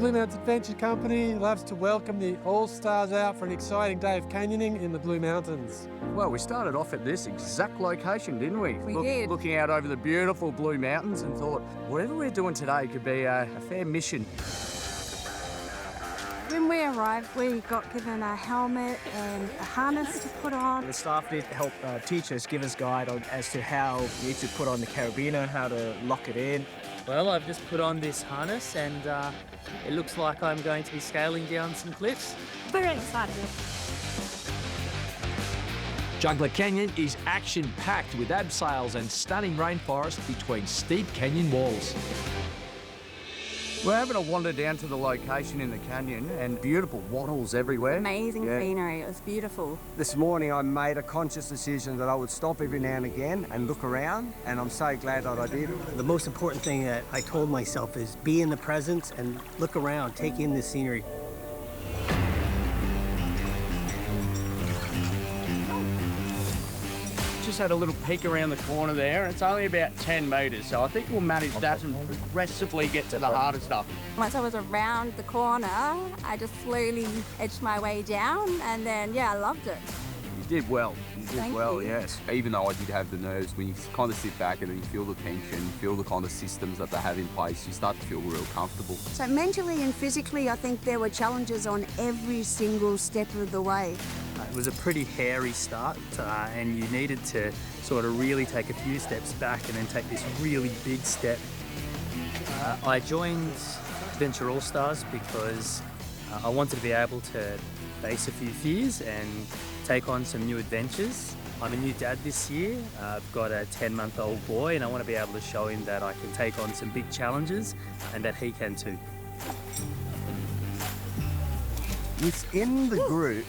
Blue Mountains Adventure Company loves to welcome the All-Stars out for an exciting day of canyoning in the Blue Mountains. Well, we started off at this exact location, didn't we? We did. Looking out over the beautiful Blue Mountains and thought, whatever we're doing today could be a fair mission. When we arrived, we got given a helmet and a harness to put on. The staff did help teach us, give us guide as to how we need to put on the carabiner, how to lock it in. Well, I've just put on this harness and it looks like I'm going to be scaling down some cliffs. Very excited. Juggler Canyon is action-packed with abseils and stunning rainforest between steep canyon walls. We're having a wander down to the location in the canyon and beautiful wattles everywhere. Amazing scenery, it was beautiful. This morning I made a conscious decision that I would stop every now and again and look around, and I'm so glad that I did. The most important thing that I told myself is be in the present and look around, take in the scenery. Just had a little peek around the corner there, and it's only about 10 metres, so I think we'll manage that and progressively get to the harder stuff. Once I was around the corner, I just slowly edged my way down, and then, yeah, I loved it. You did well. You did Thank well, you. yes. Even though I did have the nerves, when you kind of sit back and then you feel the tension, feel the kind of systems that they have in place, you start to feel real comfortable. So mentally and physically, I think there were challenges on every single step of the way. It was a pretty hairy start and you needed to sort of really take a few steps back and then take this really big step. I joined Adventure All-Stars because I wanted to be able to face a few fears and take on some new adventures. I'm a new dad this year. I've got a 10-month-old boy and I want to be able to show him that I can take on some big challenges and that he can too. Within the group,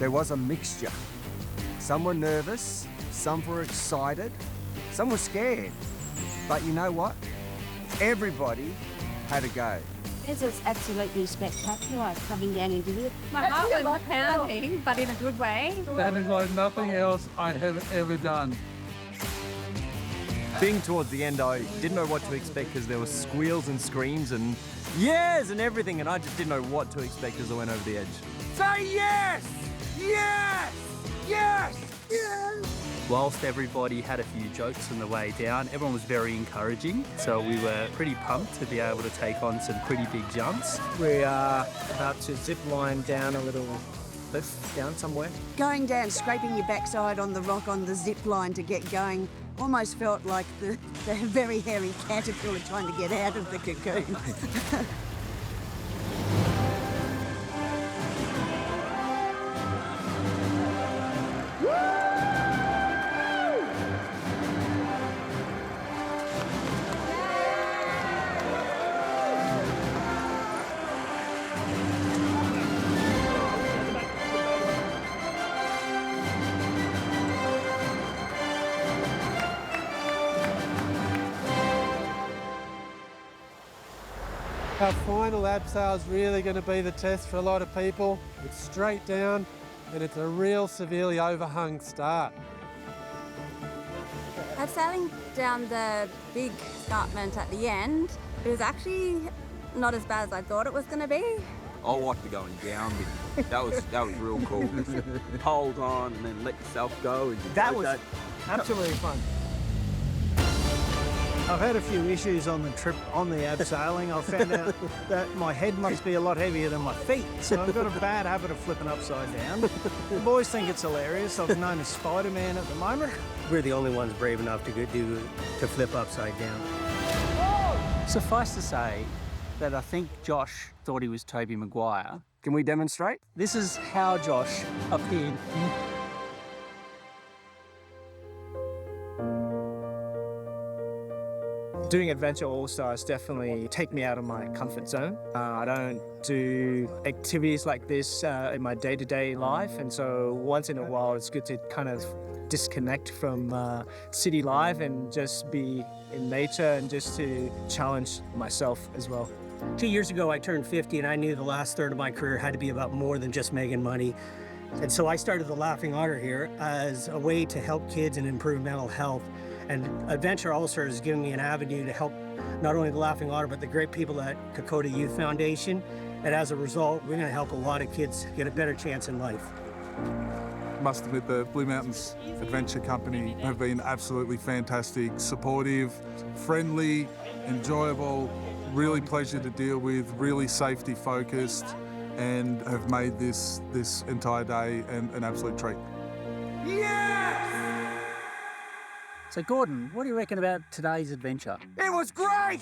there was a mixture. Some were nervous, some were excited, some were scared. But you know what? Everybody had a go. This is absolutely spectacular coming down into here. My heart was pounding, but in a good way. That is like nothing else I have ever done. Being towards the end, I didn't know what to expect because there were squeals and screams and yes and everything, and I just didn't know what to expect as I went over the edge. Say yes! Yes! Yes! Yes! Whilst everybody had a few jokes on the way down, everyone was very encouraging. So we were pretty pumped to be able to take on some pretty big jumps. We are about to zip line down a little cliff down somewhere. Going down, scraping your backside on the rock on the zip line to get going almost felt like the very hairy caterpillar trying to get out of the cocoon. Our final abseil is really going to be the test for a lot of people. It's straight down and it's a real severely overhung start. Abseiling down the big escarpment at the end, it was actually not as bad as I thought it was going to be. I like the going down bit. That was real cool. Hold on and then let yourself go. And That was absolutely fun. I've had a few issues on the trip on the abseiling. I found out that my head must be a lot heavier than my feet, so I've got a bad habit of flipping upside down. The boys think it's hilarious. I'm known as Spider-Man at the moment. We're the only ones brave enough to flip upside down. Suffice to say that I think Josh thought he was Tobey Maguire. Can we demonstrate? This is how Josh appeared. Doing Adventure All-Stars definitely take me out of my comfort zone. I don't do activities like this in my day-to-day life, and so once in a while it's good to kind of disconnect from city life and just be in nature and just to challenge myself as well. 2 years ago I turned 50 and I knew the last third of my career had to be about more than just making money. And so I started the Laughing Otter here as a way to help kids and improve mental health. And Adventure All-Stars has given me an avenue to help not only the Laughing Otter, but the great people at Kokoda Youth Foundation. And as a result, we're going to help a lot of kids get a better chance in life. Must admit, the Blue Mountains Adventure Company have been absolutely fantastic, supportive, friendly, enjoyable, really pleasure to deal with, really safety focused, and have made this entire day an absolute treat. So Gordon, what do you reckon about today's adventure? It was great!